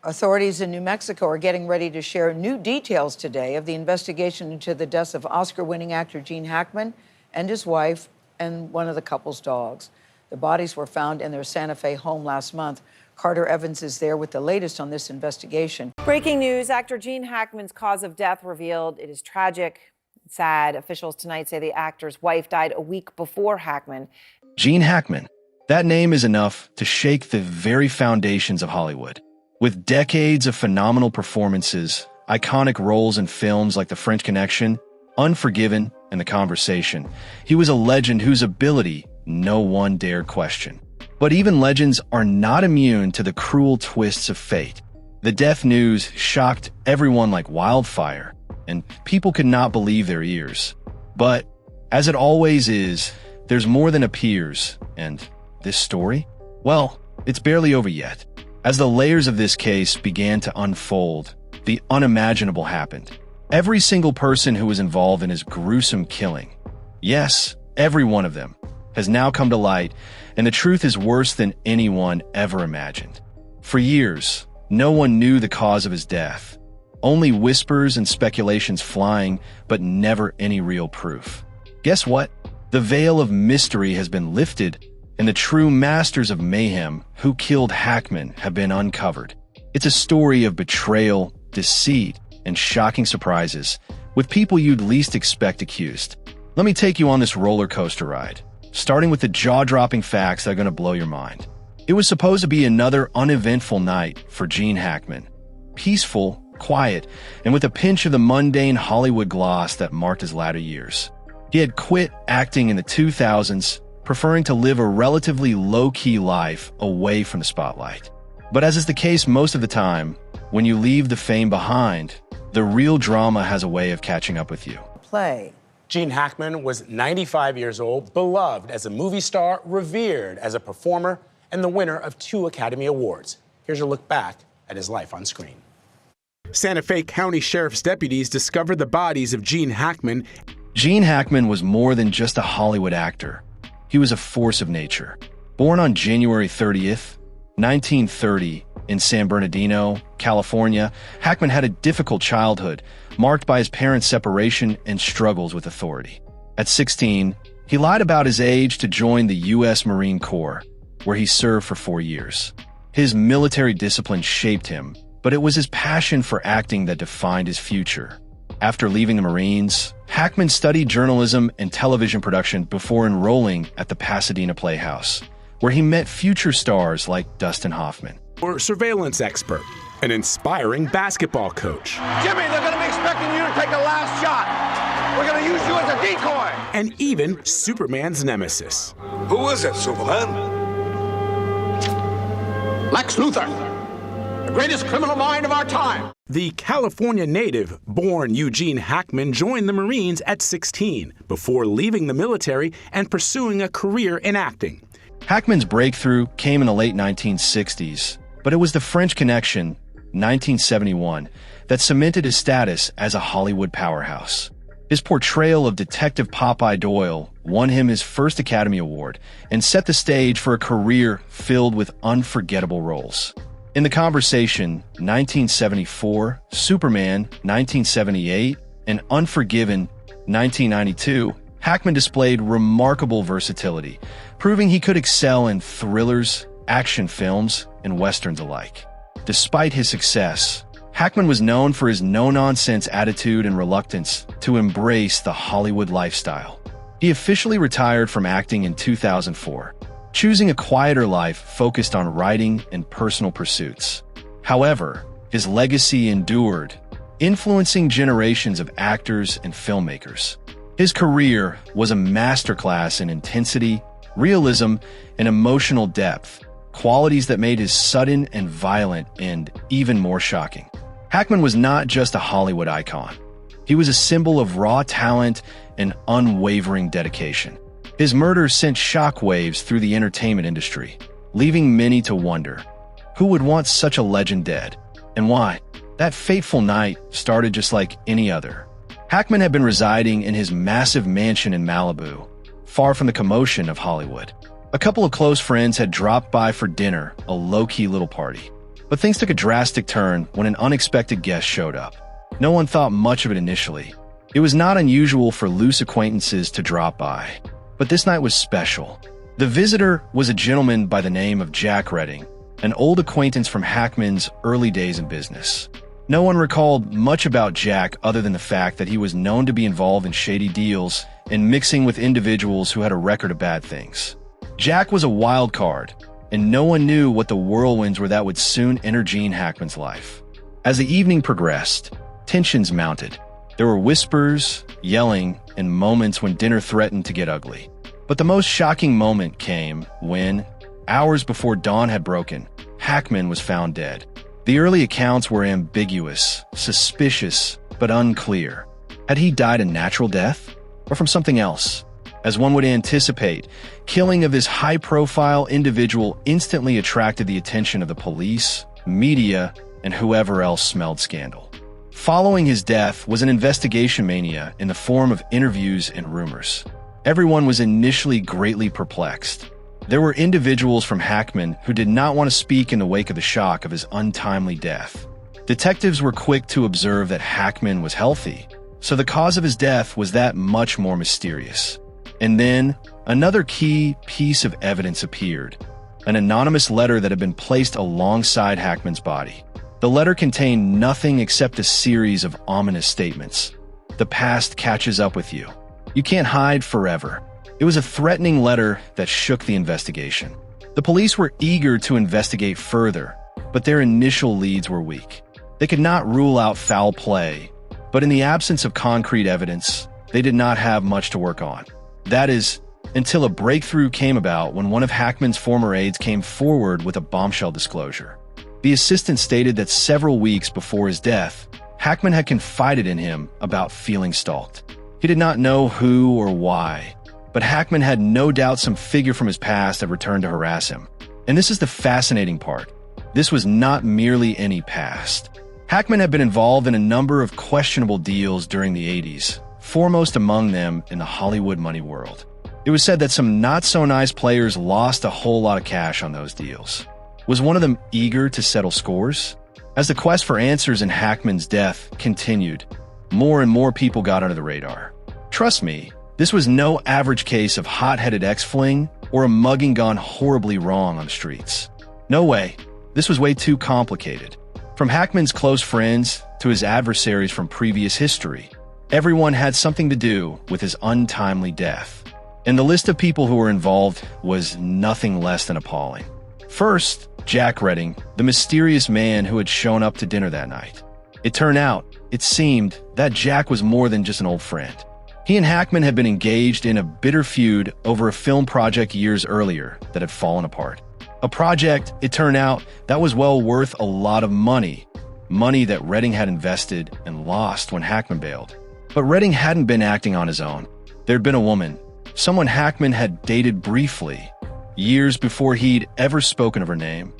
Authorities in New Mexico are getting ready to share new details today of the investigation into the deaths of Oscar-winning actor Gene Hackman and his wife and one of the couple's dogs. The bodies were found in their Santa Fe home last month. Carter Evans is there with the latest on this investigation. Breaking news, actor Gene Hackman's cause of death revealed. It is tragic, sad. Officials tonight say the actor's wife died a week before Hackman. Gene Hackman. That name is enough to shake the very foundations of Hollywood. With decades of phenomenal performances, iconic roles in films like The French Connection, Unforgiven, and The Conversation, he was a legend whose ability no one dared question. But even legends are not immune to the cruel twists of fate. The death news shocked everyone like wildfire, and people could not believe their ears. But, as it always is, there's more than appears, and this story? Well, it's barely over yet. As the layers of this case began to unfold, the unimaginable happened. Every single person who was involved in his gruesome killing, yes, every one of them, has now come to light, and the truth is worse than anyone ever imagined. For years, no one knew the cause of his death. Only whispers and speculations flying, but never any real proof. Guess what? The veil of mystery has been lifted, and the true masters of mayhem who killed Hackman have been uncovered. It's a story of betrayal, deceit, and shocking surprises, with people you'd least expect accused. Let me take you on this roller coaster ride, starting with the jaw-dropping facts that are going to blow your mind. It was supposed to be another uneventful night for Gene Hackman. Peaceful, quiet, and with a pinch of the mundane Hollywood gloss that marked his latter years. He had quit acting in the 2000s, preferring to live a relatively low-key life away from the spotlight. But as is the case most of the time, when you leave the fame behind, the real drama has a way of catching up with you. Play. Gene Hackman was 95 years old, beloved as a movie star, revered as a performer, and the winner of 2 Academy Awards. Here's a look back at his life on screen. Santa Fe County Sheriff's deputies discovered the bodies of Gene Hackman. Gene Hackman was more than just a Hollywood actor. He was a force of nature. Born on January 30th, 1930, in San Bernardino, California, Hackman had a difficult childhood, marked by his parents' separation and struggles with authority. At 16, he lied about his age to join the U.S. Marine Corps, where he served for 4 years. His military discipline shaped him, but it was his passion for acting that defined his future. After leaving the Marines, Hackman studied journalism and television production before enrolling at the Pasadena Playhouse, where he met future stars like Dustin Hoffman. Or surveillance expert, an inspiring basketball coach. Jimmy, they're going to be expecting you to take the last shot. We're going to use you as a decoy. And even Superman's nemesis. Who is it, Superman? Lex Luthor. The greatest criminal mind of our time. The California native, born Eugene Hackman, joined the Marines at 16 before leaving the military and pursuing a career in acting. Hackman's breakthrough came in the late 1960s, but it was The French Connection, 1971, that cemented his status as a Hollywood powerhouse. His portrayal of Detective Popeye Doyle won him his first Academy Award and set the stage for a career filled with unforgettable roles. In The Conversation, 1974, Superman, 1978, and Unforgiven, 1992, Hackman displayed remarkable versatility, proving he could excel in thrillers, action films, and westerns alike. Despite his success, Hackman was known for his no-nonsense attitude and reluctance to embrace the Hollywood lifestyle. He officially retired from acting in 2004, choosing a quieter life focused on writing and personal pursuits. However, his legacy endured, influencing generations of actors and filmmakers. His career was a masterclass in intensity, realism, and emotional depth, qualities that made his sudden and violent end even more shocking. Hackman was not just a Hollywood icon. He was a symbol of raw talent and unwavering dedication. His murder sent shockwaves through the entertainment industry, leaving many to wonder, who would want such a legend dead, and why? That fateful night started just like any other. Hackman had been residing in his massive mansion in Malibu, far from the commotion of Hollywood. A couple of close friends had dropped by for dinner, a low-key little party. But things took a drastic turn when an unexpected guest showed up. No one thought much of it initially. It was not unusual for loose acquaintances to drop by. But this night was special. The visitor was a gentleman by the name of Jack Redding, an old acquaintance from Hackman's early days in business. No one recalled much about Jack other than the fact that he was known to be involved in shady deals and mixing with individuals who had a record of bad things. Jack was a wild card, and no one knew what the whirlwinds were that would soon enter Gene Hackman's life. As the evening progressed, tensions mounted. There were whispers, yelling, and moments when dinner threatened to get ugly. But the most shocking moment came when, hours before dawn had broken, Hackman was found dead. The early accounts were ambiguous, suspicious, but unclear. Had he died a natural death, or from something else? As one would anticipate, killing of this high-profile individual instantly attracted the attention of the police, media, and whoever else smelled scandal. Following his death was an investigation mania in the form of interviews and rumors. Everyone was initially greatly perplexed. There were individuals from Hackman who did not want to speak in the wake of the shock of his untimely death. Detectives were quick to observe that Hackman was healthy, so the cause of his death was that much more mysterious. And then, another key piece of evidence appeared, an anonymous letter that had been placed alongside Hackman's body. The letter contained nothing except a series of ominous statements. The past catches up with you. You can't hide forever. It was a threatening letter that shook the investigation. The police were eager to investigate further, but their initial leads were weak. They could not rule out foul play, but in the absence of concrete evidence, they did not have much to work on. That is, until a breakthrough came about when one of Hackman's former aides came forward with a bombshell disclosure. The assistant stated that several weeks before his death, Hackman had confided in him about feeling stalked. He did not know who or why, but Hackman had no doubt some figure from his past had returned to harass him. And this is the fascinating part. This was not merely any past. Hackman had been involved in a number of questionable deals during the 80s, foremost among them in the Hollywood money world. It was said that some not-so-nice players lost a whole lot of cash on those deals. Was one of them eager to settle scores? As the quest for answers in Hackman's death continued, more and more people got under the radar. Trust me, this was no average case of hot-headed ex-fling or a mugging gone horribly wrong on the streets. No way. This was way too complicated. From Hackman's close friends to his adversaries from previous history, everyone had something to do with his untimely death. And the list of people who were involved was nothing less than appalling. First, Jack Redding, the mysterious man who had shown up to dinner that night. It turned out, it seemed, that Jack was more than just an old friend. He and Hackman had been engaged in a bitter feud over a film project years earlier that had fallen apart. A project, it turned out, that was well worth a lot of money. Money that Redding had invested and lost when Hackman bailed. But Redding hadn't been acting on his own. There'd been a woman, someone Hackman had dated briefly, years before he'd ever spoken of her name,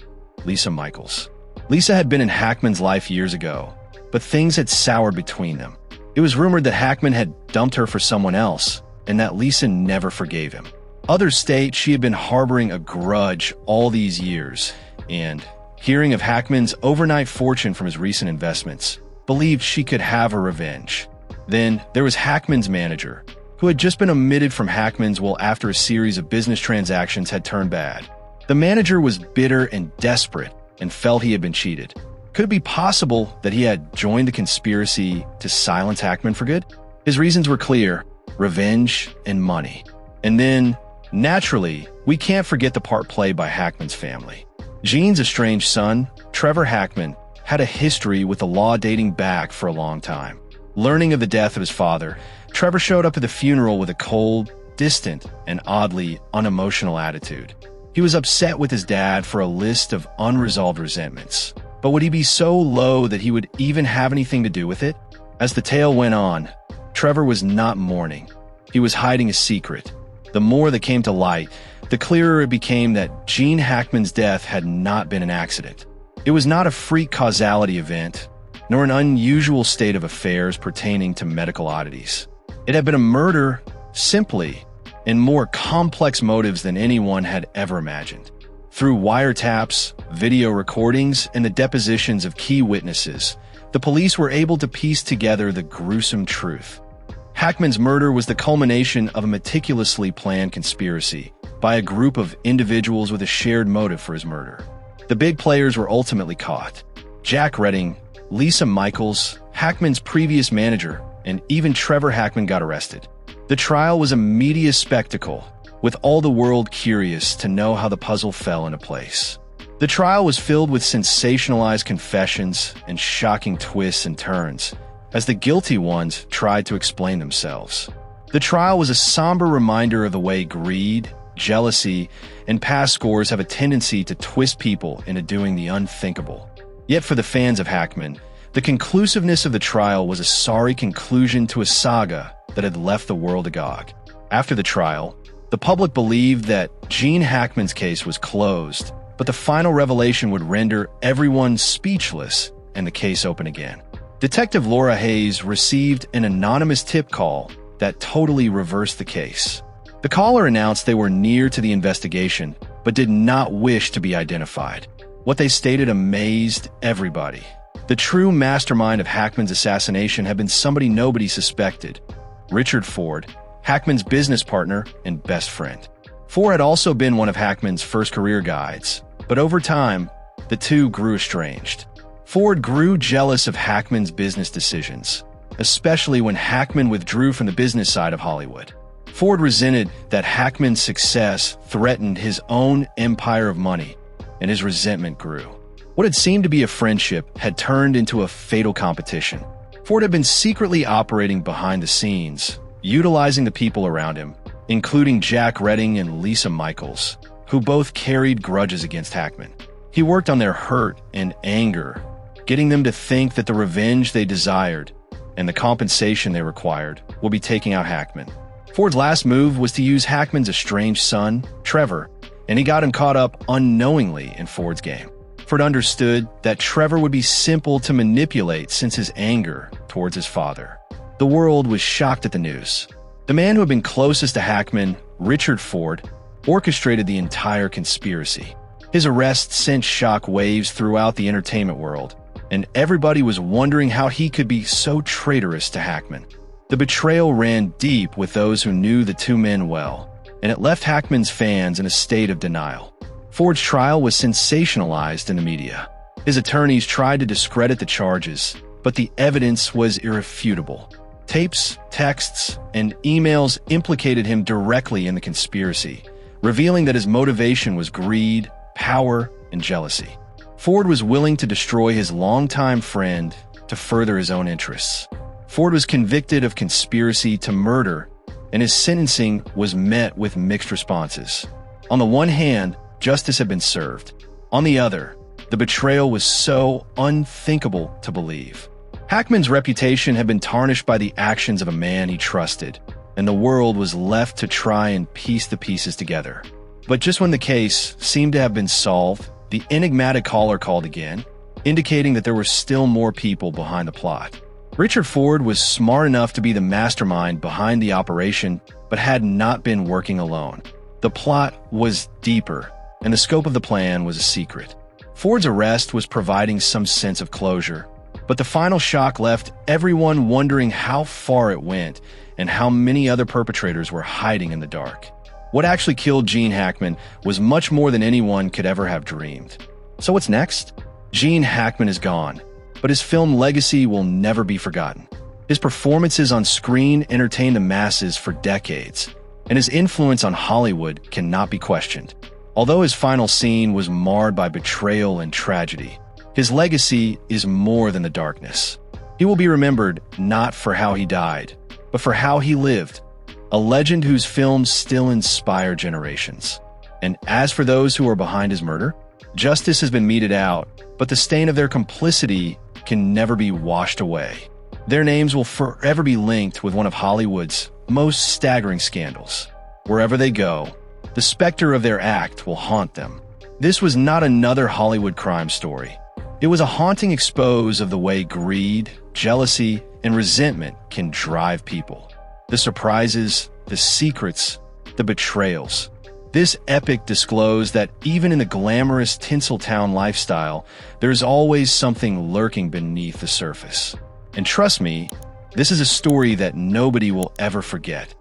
Lisa Michaels. Lisa had been in Hackman's life years ago, but things had soured between them. It was rumored that Hackman had dumped her for someone else, and that Lisa never forgave him. Others state she had been harboring a grudge all these years, and, hearing of Hackman's overnight fortune from his recent investments, believed she could have her revenge. Then, there was Hackman's manager, who had just been omitted from Hackman's will after a series of business transactions had turned bad. The manager was bitter and desperate and felt he had been cheated. Could it be possible that he had joined the conspiracy to silence Hackman for good? His reasons were clear: revenge and money. And then, naturally, we can't forget the part played by Hackman's family. Gene's estranged son, Trevor Hackman, had a history with the law dating back for a long time. Learning of the death of his father, Trevor showed up at the funeral with a cold, distant, and oddly unemotional attitude. He was upset with his dad for a list of unresolved resentments. But would he be so low that he would even have anything to do with it? As the tale went on, Trevor was not mourning. He was hiding a secret. The more that came to light, the clearer it became that Gene Hackman's death had not been an accident. It was not a freak causality event, nor an unusual state of affairs pertaining to medical oddities. It had been a murder, simply, in more complex motives than anyone had ever imagined. Through wiretaps, video recordings, and the depositions of key witnesses, the police were able to piece together the gruesome truth. Hackman's murder was the culmination of a meticulously planned conspiracy by a group of individuals with a shared motive for his murder. The big players were ultimately caught. Jack Redding, Lisa Michaels, Hackman's previous manager, and even Trevor Hackman got arrested. The trial was a media spectacle, with all the world curious to know how the puzzle fell into place. The trial was filled with sensationalized confessions and shocking twists and turns, as the guilty ones tried to explain themselves. The trial was a somber reminder of the way greed, jealousy, and past scores have a tendency to twist people into doing the unthinkable. Yet for the fans of Hackman, the conclusiveness of the trial was a sorry conclusion to a saga that had left the world agog. After the trial, the public believed that Gene Hackman's case was closed, but the final revelation would render everyone speechless and the case open again. Detective Laura Hayes received an anonymous tip call that totally reversed the case. The caller announced they were near to the investigation, but did not wish to be identified. What they stated amazed everybody. The true mastermind of Hackman's assassination had been somebody nobody suspected: Richard Ford, Hackman's business partner and best friend. Ford had also been one of Hackman's first career guides, but over time, the two grew estranged. Ford grew jealous of Hackman's business decisions, especially when Hackman withdrew from the business side of Hollywood. Ford resented that Hackman's success threatened his own empire of money, and his resentment grew. What had seemed to be a friendship had turned into a fatal competition. Ford had been secretly operating behind the scenes, utilizing the people around him, including Jack Redding and Lisa Michaels, who both carried grudges against Hackman. He worked on their hurt and anger, getting them to think that the revenge they desired and the compensation they required would be taking out Hackman. Ford's last move was to use Hackman's estranged son, Trevor, and he got him caught up unknowingly in Ford's game. Ford understood that Trevor would be simple to manipulate since his anger towards his father. The world was shocked at the news. The man who had been closest to Hackman, Richard Ford, orchestrated the entire conspiracy. His arrest sent shock waves throughout the entertainment world, and everybody was wondering how he could be so traitorous to Hackman. The betrayal ran deep with those who knew the two men well, and it left Hackman's fans in a state of denial. Ford's trial was sensationalized in the media. His attorneys tried to discredit the charges, but the evidence was irrefutable. Tapes, texts, and emails implicated him directly in the conspiracy, revealing that his motivation was greed, power, and jealousy. Ford was willing to destroy his longtime friend to further his own interests. Ford was convicted of conspiracy to murder, and his sentencing was met with mixed responses. On the one hand, justice had been served. On the other, the betrayal was so unthinkable to believe. Hackman's reputation had been tarnished by the actions of a man he trusted, and the world was left to try and piece the pieces together. But just when the case seemed to have been solved, the enigmatic caller called again, indicating that there were still more people behind the plot. Richard Ford was smart enough to be the mastermind behind the operation, but had not been working alone. The plot was deeper, and the scope of the plan was a secret. Ford's arrest was providing some sense of closure, but the final shock left everyone wondering how far it went and how many other perpetrators were hiding in the dark. What actually killed Gene Hackman was much more than anyone could ever have dreamed. So what's next? Gene Hackman is gone, but his film legacy will never be forgotten. His performances on screen entertained the masses for decades, and his influence on Hollywood cannot be questioned. Although his final scene was marred by betrayal and tragedy, his legacy is more than the darkness. He will be remembered not for how he died, but for how he lived, a legend whose films still inspire generations. And as for those who are behind his murder, justice has been meted out, but the stain of their complicity can never be washed away. Their names will forever be linked with one of Hollywood's most staggering scandals. Wherever they go, the specter of their act will haunt them. This was not another Hollywood crime story. It was a haunting expose of the way greed, jealousy, and resentment can drive people. The surprises, the secrets, the betrayals. This epic disclosed that even in the glamorous Tinseltown lifestyle, there's always something lurking beneath the surface. And trust me, this is a story that nobody will ever forget.